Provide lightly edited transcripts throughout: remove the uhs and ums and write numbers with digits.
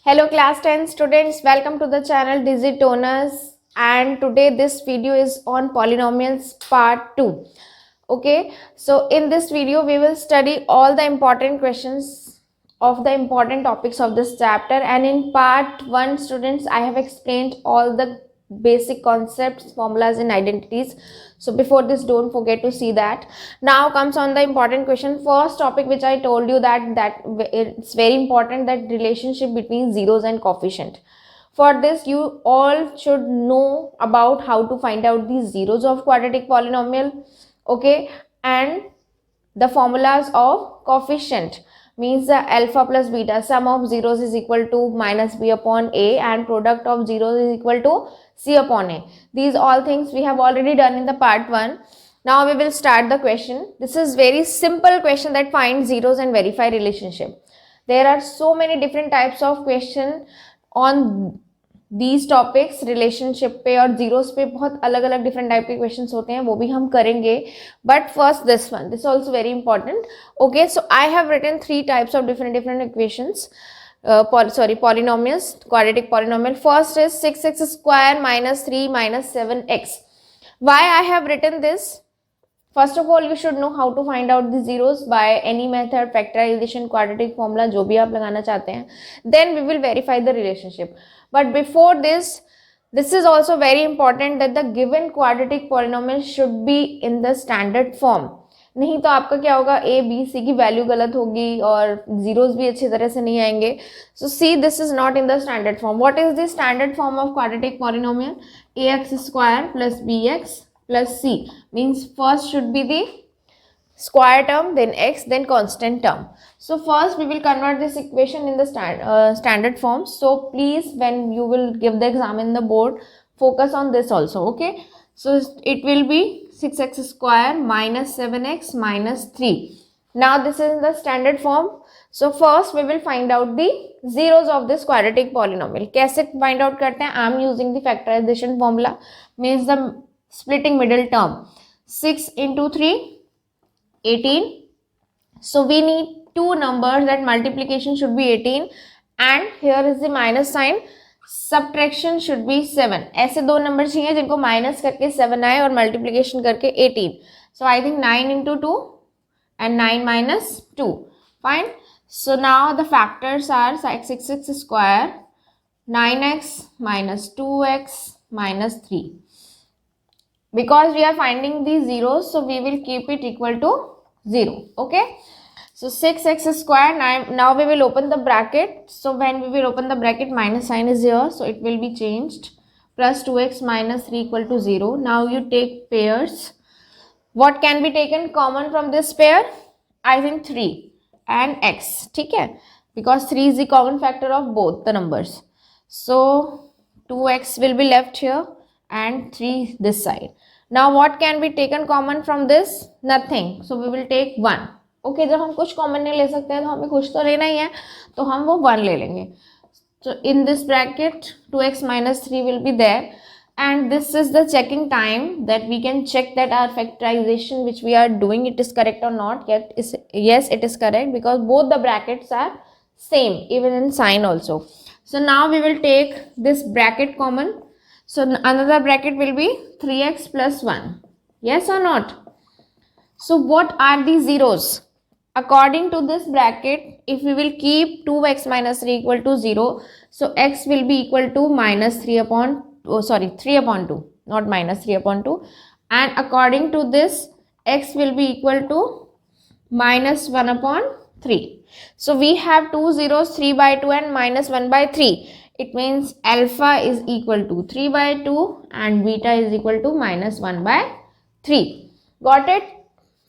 Hello class 10 students, welcome to the channel Digitoners, and today this video is on polynomials part 2. Okay, so in this video we will study all the important questions of the important topics of this chapter, and in part 1 students I have explained all the basic concepts, formulas and identities. So before this, don't forget to see that. Now comes on the important question. First topic which I told you that it's very important, that relationship between zeros and coefficient. For this, you all should know about how to find out the zeros of quadratic polynomial, okay, and the formulas of coefficient. Means the alpha plus beta, sum of zeros is equal to minus b upon a, and product of zeros is equal to c upon a. These all things we have already done in the part 1. Now we will start the question. This is very simple question that finds zeros and verify relationship. There are so many different types of question on these topics relationship पे और zeros पे बहुत अलग अलग different type के questions होते हैं, वो भी हम करेंगे. But first this one, this also very important. Okay, so I have written 3 types of different equations, polynomials, quadratic polynomial. First is 6x square minus 3 minus 7x. Why I have written this? First of all, you should know how to find out the zeros by any method, factorization, quadratic formula, जो भी आप लगाना चाहते हैं. Then we will verify the relationship. But before this, this is also very important that the given quadratic polynomial should be in the standard form. नहीं तो आपका क्या होगा, a b c की वैल्यू गलत होगी और जीरोस भी अच्छी तरह से नहीं आएंगे. So see, this is not in the standard form. What is the standard form of quadratic polynomial? ax square plus bx plus c. Means first should be the square term, then x, then constant term. So first we will convert this equation in the standard form. So please, when you will give the exam in the board, focus on this also. Okay, so it will be 6x square minus 7x minus 3. Now this is in the standard form. So first we will find out the zeros of this quadratic polynomial. कैसे find out करते हैं? I am using the factorization formula. Means the splitting middle term. 6 into 3, 18. So we need two numbers, that multiplication should be 18 and here is the minus sign, subtraction should be 7. ऐसे दो number चाहिए जिनको minus करके 7 आए और multiplication करके 18. So I think 9 into 2 and 9 minus 2. Fine. So now the factors are 6x square, 9x minus 2x minus 3. Because we are finding these zeros, so we will keep it equal to 0. Okay. So 6x square, now we will open the bracket. So when we will open the bracket, minus sign is here, so it will be changed. Plus 2x minus 3 equal to 0. Now you take pairs. What can be taken common from this pair? I think 3 and x. Okay? Because 3 is the common factor of both the numbers. So 2x will be left here and 3 this side. Now what can be taken common from this? Nothing. So we will take 1. Okay, जब हम कुछ common नहीं ले सकते हैं तो हमें कुछ तो लेना ही है, तो हम वो 1 ले लेंगे. So in this bracket 2x minus 3 will be there, and this is the checking time that we can check that our factorization which we are doing, it is correct or not. Yes, it is correct, because both the brackets are same even in sign also. So now we will take this bracket common. So another bracket will be 3x plus 1. Yes or not? So what are the zeros? According to this bracket, if we will keep 2x minus 3 equal to 0, so x will be equal to minus 3 upon 2, not minus 3 upon 2. And according to this, x will be equal to minus 1 upon 3. So we have two zeros, 3 by 2 and minus 1 by 3. It means alpha is equal to 3 by 2 and beta is equal to minus 1 by 3. Got it?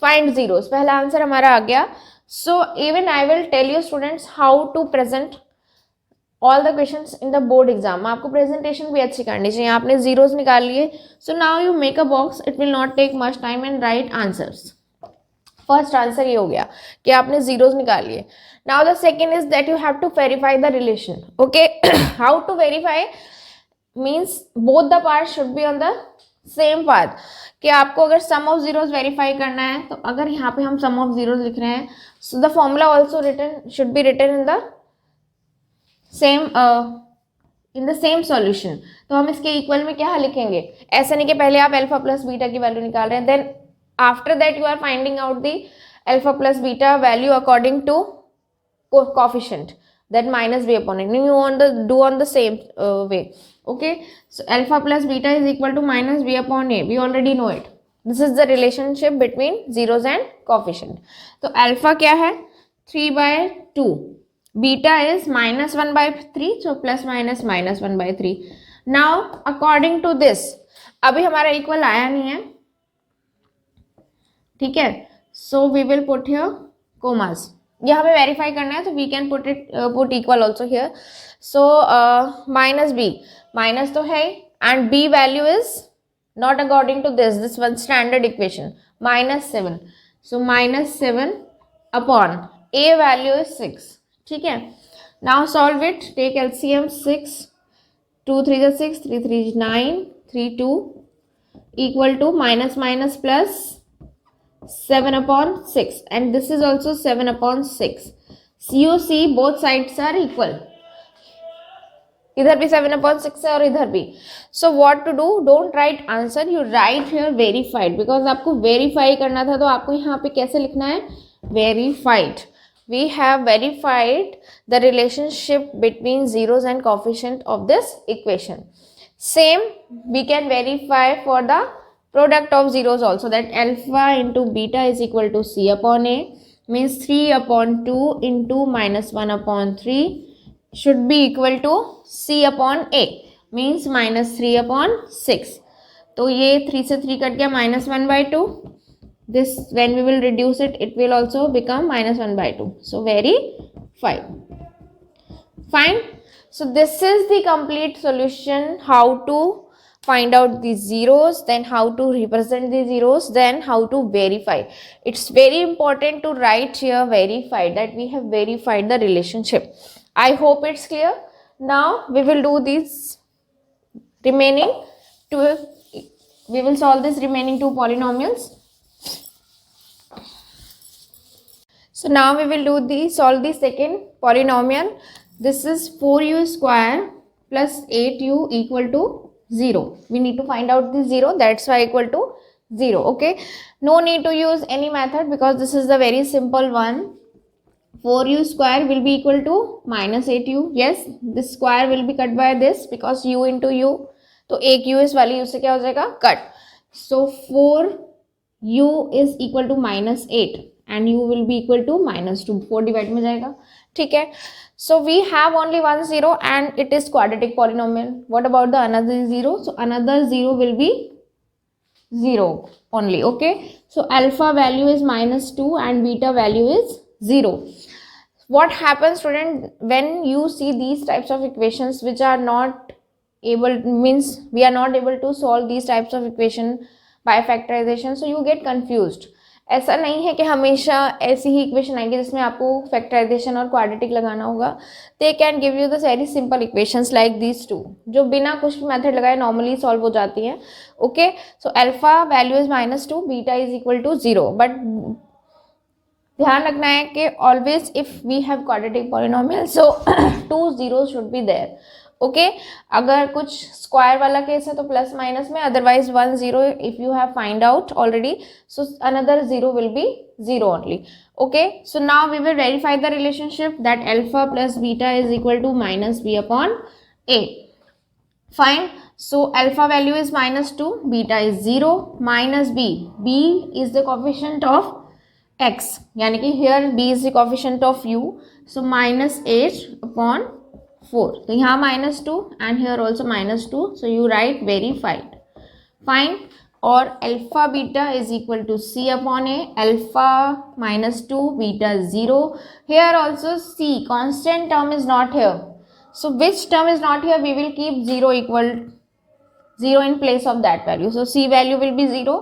Find zeros. पहला answer हमारा आ गया. So even I will tell you students how to present all the questions in the board exam. आपको presentation भी अच्छी करनी चाहिए. आपने zeros निकाल लिए. So now you make a box. It will not take much time and write answers. First answer ये हो गया कि आपने zeros निकाल लिए. Now the second is that you have to verify the relation. Okay, how to verify? Means both the parts should be on the same path. कि आपको अगर सम ऑफ जीरोस वेरीफाई करना है, तो अगर यहाँ पे हम सम ऑफ जीरोस लिख रहे हैं, so the formula also written should be written in the same in the same solution, तो हम इसके इक्वल में क्या लिखेंगे, ऐसा नहीं कि पहले आप अल्फा प्लस बीटा की वैल्यू निकाल रहे हैं, then after that you are finding out the alpha plus beta value according to coefficient, that minus b upon it. You want to do on the same way. Okay, so alpha plus beta is equal to minus b upon a. We already know it. This is the relationship between zeros and coefficient. So alpha क्या है 3/2, beta is -1/3, so plus minus -1/3. Now according to this, अभी हमारा equal आया नहीं है, ठीक है, so we will put here commas. ये हमें वेरीफाई करना है, तो we can put equal also here. So minus b, minus तो है and b value is not according to this one standard equation, -7. So -7 upon a value is 6. ठीक है, now solve it, take LCM. 6 2 3 6, 3 3 9, 3 2 equal to minus minus plus 7 upon 6, and this is also 7 upon 6. So you see both sides are equal. इधर भी 7 upon 6 है और इधर भी. So what to do? Don't write answer, you write here verified, because आपको verify करना था, तो आपको यहाँ पे कैसे लिखना है, verified. We have verified the relationship between zeros and coefficient of this equation. Same we can verify for the product of zeros also, that alpha into beta is equal to c upon a, means 3 upon 2 into -1 upon 3 should be equal to c upon a, means -3 upon 6. तो ये 3 से 3 cut गया, -1/2. This when we will reduce it, it will also become -1/2. So very fine. So this is the complete solution, how to find out the zeros, then how to represent the zeros, then how to verify. It's very important to write here verified, that we have verified the relationship. I hope it's clear. Now we will do these remaining two, we will solve this remaining two polynomials. So now we will solve the second polynomial. This is 4u square plus 8u equal to 0. We need to find out the 0, that's why equal to 0. Okay, no need to use any method, because this is the very simple one. 4u square will be equal to -8u. Yes, this square will be cut by this, because u into u, तो एक u इस वाली u से क्या हो जाएगा, cut. So 4u is equal to -8 and u will be equal to -2. 4 divide में जाएगा, ठीक है. So we have only one 0 and it is quadratic polynomial. What about the another 0? So another 0 will be 0 only. Okay, so alpha value is -2 and beta value is 0. What happens, student, when you see these types of equations which are not able, means we are not able to solve these types of equation by factorization, so you get confused. ऐसा नहीं है कि हमेशा ऐसी ही equation आएगी जिसमें आपको factorisation और क्वाड्रेटिक लगाना होगा. They can give you the very simple equations like these two, जो बिना कुछ भी मेथड लगाए नॉर्मली सॉल्व हो जाती हैं. Okay, so alpha value is -2, beta is equal to 0. बट ध्यान रखना है कि always if we have quadratic polynomial, so 2 zeros should be there. Okay, अगर कुछ स्क्वायर वाला केस है तो प्लस माइनस में, otherwise 1 0 if you have find out already, so another 0 will be 0 only. Okay, so now we will verify the relationship that alpha plus beta is equal to -b upon a. Fine. So alpha value is -2, beta is 0, -b, b is the coefficient of x, यानी कि here b is the coefficient of u, so -8 upon 4. तो यहाँ -2 and here also -2, so you write verified. Fine. और alpha beta is equal to c upon a. Alpha -2, beta 0. Here also c constant term is not here, so which term is not here, we will keep 0 equal 0 in place of that value. So c value will be 0,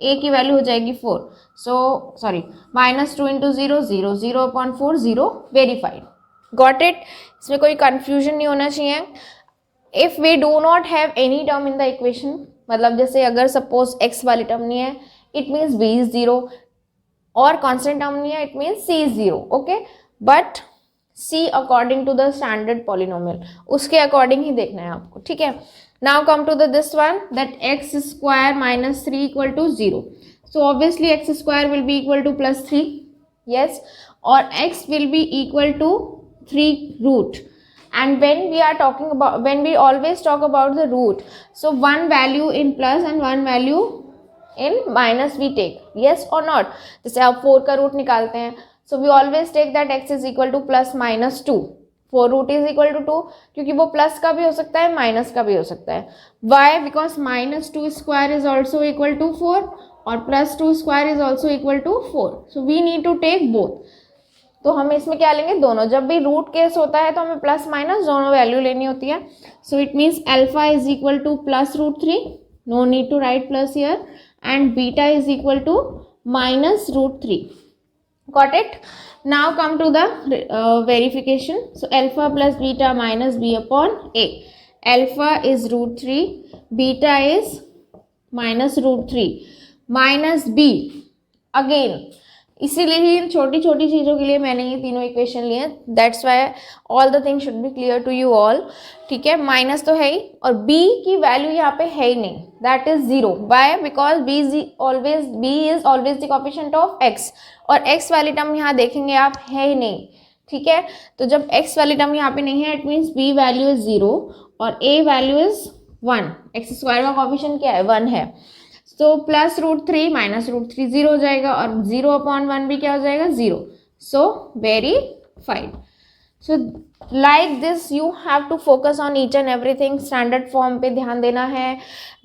a की value हो जाएगी 4. So sorry, -2 into 0, 0, 0 upon 4, 0. Verified. Got it? इसमें कोई confusion नहीं होना चाहिए. If we do not have any term in the equation, मतलब जैसे अगर suppose x वाली term नहीं है, it means b is 0, और constant term नहीं है, it means c is 0. Okay, but see according to the standard polynomial, उसके अकॉर्डिंग ही देखना है आपको, ठीक है। Now come to the this one that x square minus 3 equal to 0. So obviously x square will be equal to plus 3, yes, or x will be equal to 3 root. And when we are talking about, when we always talk about the root, so one value in plus and one value in minus we take, yes or not. जैसे आप 4 का root निकालते हैं, so we always take that x is equal to plus minus 2. 4 root is equal to 2, क्योंकि वो plus का भी हो सकता है माइनस का भी हो सकता है. Why? Because minus 2 square is also equal to 4 और plus 2 square is also equal to 4. So we need to take both. तो हम इसमें क्या लेंगे, दोनों. जब भी रूट केस होता है तो हमें प्लस माइनस दोनों वैल्यू लेनी होती है. So it means alpha is equal to plus root 3, no need to write plus here, and beta is equal to minus root 3. Got it. Now come to the verification. So alpha plus beta minus B upon A. Alpha is root 3, beta is minus root 3 minus B. Again इसीलिए ही इन छोटी छोटी चीज़ों के लिए मैंने ये तीनों इक्वेशन लिए. That's why all the things should be clear to you all, ठीक है. माइनस तो है ही, और b की वैल्यू यहाँ पे है ही नहीं, that is 0. Why? Because b is always the coefficient of x, और x वाली टर्म यहाँ देखेंगे आप है ही नहीं, ठीक है. तो जब x वाली टर्म यहाँ पे नहीं है, it means b value is 0 और a value is 1. X square का कोएफिशिएंट क्या है, 1 है. तो प्लस रूट 3 माइनस रूट 3 0 हो जाएगा, और 0 अपॉन 1 भी क्या हो जाएगा, 0. So very fine. So like this you have to focus on each and everything. Standard form पे ध्यान देना है,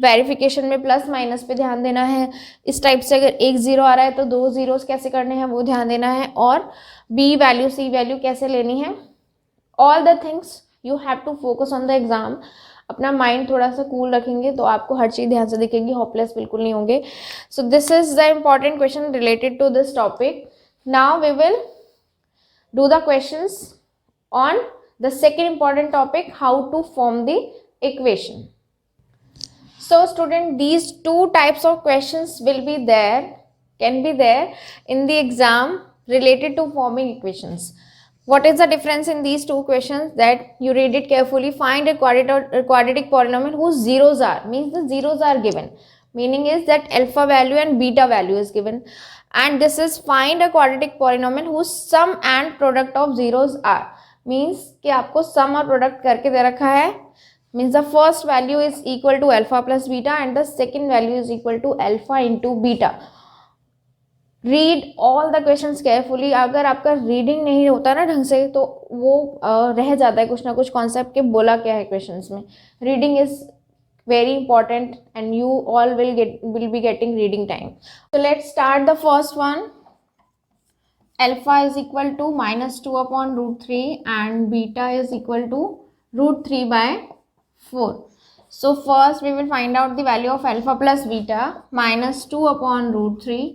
वेरिफिकेशन में प्लस माइनस पे ध्यान देना है. इस टाइप से अगर एक 0 आ रहा है तो 2 zeros कैसे करने हैं वो ध्यान देना है, और b वैल्यू c वैल्यू कैसे लेनी है. All the things you have to focus on the exam. अपना माइंड थोड़ा सा कूल रखेंगे तो आपको हर चीज़ ध्यान से दिखेगी, होपलेस बिल्कुल नहीं होंगे. So this is the important question related to this topic. Now we will do the questions on the second important topic, how to form the equation. So student, these two types of questions will be there, can be there in the exam related to forming equations. What is the difference in these two questions? That you read it carefully. Find a quadratic polynomial whose zeros are, means the zeros are given. Meaning is that alpha value and beta value is given. And this is find a quadratic polynomial whose sum and product of zeros are. Means कि आपको sum और product करके दे रखा है. Means the first value is equal to alpha plus beta and the second value is equal to alpha into beta. Read all the questions carefully. अगर आपका reading नहीं होता ना ढंग से तो वो रह जाता है कुछ ना कुछ कॉन्सेप्ट के बोला क्या है क्वेश्चंस में. Reading is very important and you all will be getting reading time. So let's start the first one. Alpha is equal to -2 upon √3 and beta is equal to √3 by 4. So first we will find out the value of alpha plus beta. -2 upon √3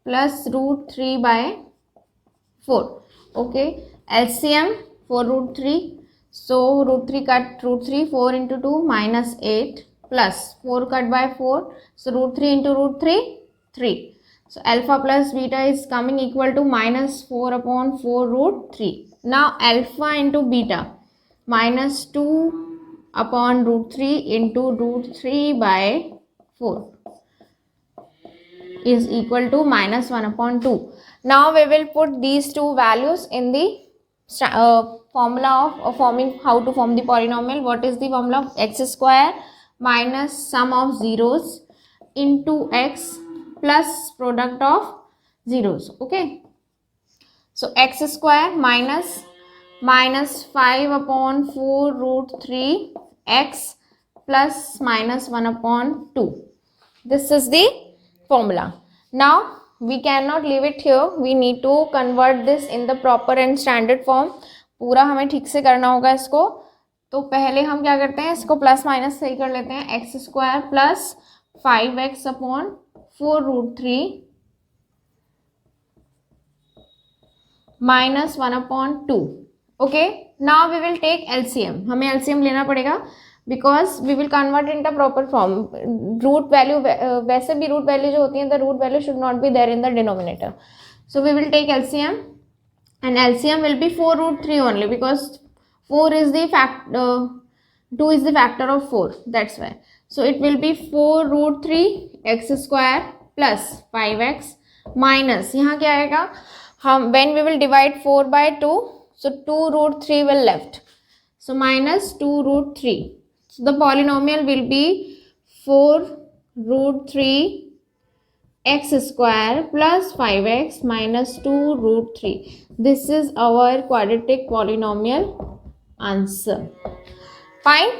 plus √3 by 4. Okay, LCM for √3. So √3 cut √3, 4 into 2 -8 plus 4 cut by 4. So √3 into √3, 3. So alpha plus beta is coming equal to -4 upon 4 √3. Now alpha into beta, -2 upon √3 into √3 by 4 is equal to -1 upon 2. Now we will put these two values in the formula of forming, how to form the polynomial. What is the formula of x square minus sum of zeros into x plus product of zeros. Okay, so x square minus 5 upon 4 √3 x plus -1 upon 2. This is the formula. Now we cannot leave it here. We need to convert this in the proper and standard form. पूरा हमें ठीक से करना होगा इसको. तो पहले हम क्या करते हैं, इसको प्लस माइनस सही कर लेते हैं. X square plus 5x upon 4 √3 -1 upon 2. Okay, now we will take LCM. हमें LCM लेना पड़ेगा because we will convert into proper form. Root value, वैसे भी root value जो होती है, the root value should not be there in the denominator. So we will take LCM. and LCM will be 4 root 3 only, because 4 is the factor, 2 is the factor of 4, that's why. So it will be 4 root 3 x square plus 5x minus, यहाँ क्या आएगा, हम when we will divide 4 by 2, so 2 root 3 will left, so minus 2 root 3. So the polynomial will be 4 root 3 x square plus 5x minus 2 root 3. This is our quadratic polynomial answer. Fine.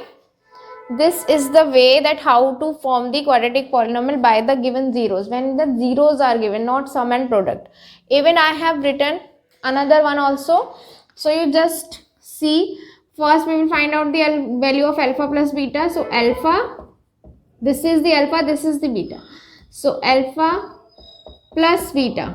This is the way that how to form the quadratic polynomial by the given zeros. When the zeros are given, not sum and product. Even I have written another one also. So you just see. First we will find out the value of alpha plus beta. So alpha, this is the alpha, this is the beta. So alpha plus beta,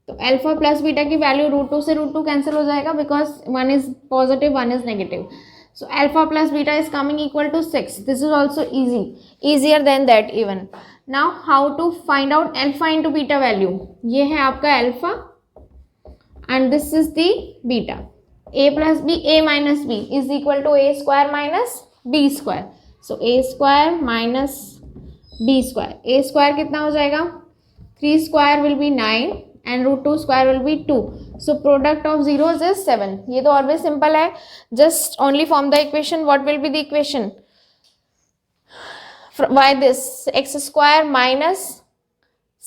तो alpha plus beta की value root 2 से root 2 cancel हो जाएगा, because one is positive one is negative. So alpha plus beta is coming equal to 6. This is also easy, easier than that even. Now how to find out alpha into beta value. ये है आपका alpha and this is the beta. A plus B, A minus B is equal to A square minus B square. So A square minus B square. A square कितना हो जाएगा, 3 square will be 9 and root 2 square will be 2. So product of zeros is 7. ये तो always simple है. Just only form the equation. What will be the equation? Why this? X square minus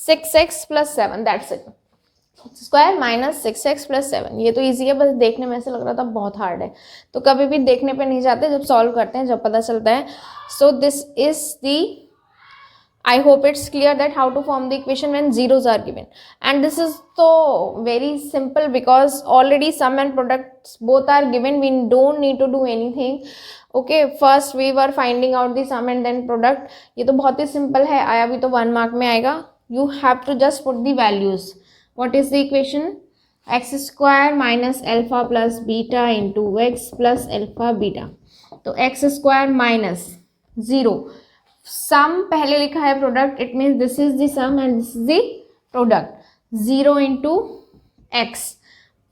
6x plus 7. That's it. X square minus 6x plus 7. ये तो easy है, बस देखने में ऐसे लग रहा था बहुत hard है. तो कभी भी देखने पे नहीं जाते, जब solve करते हैं जब पता चलता है. So this is the, I hope it's clear that how to form the equation when zeros are given. And this is so very simple because already sum and products both are given. We don't need to do anything. Okay, first we were finding out the sum and then product. ये तो बहुत ही simple है, आया भी तो 1 mark में आएगा. You have to just put the values. What is the equation? X square minus alpha plus beta into x plus alpha beta. तो x square minus 0. सम पहले लिखा है product, it means this is the sum and this is the product. 0 into x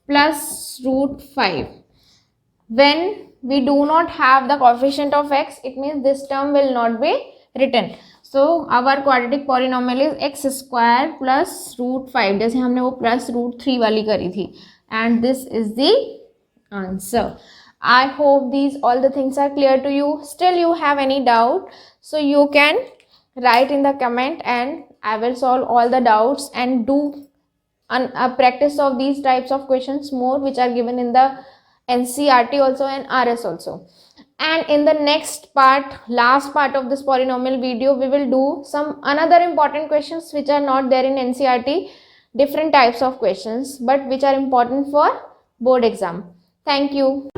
plus root 5. when we do not have the coefficient of x, it means this term will not be written. so our quadratic polynomial is x square plus root 5, जैसे हमने वो plus root 3 वाली करी थी. and this is the answer. I hope these all the things are clear to you. Still you have any doubt, so you can write in the comment and I will solve all the doubts and do a practice of these types of questions more, which are given in the NCERT also and RS also. And in the next part, last part of this polynomial video, we will do some another important questions which are not there in NCERT, different types of questions but which are important for board exam. Thank you.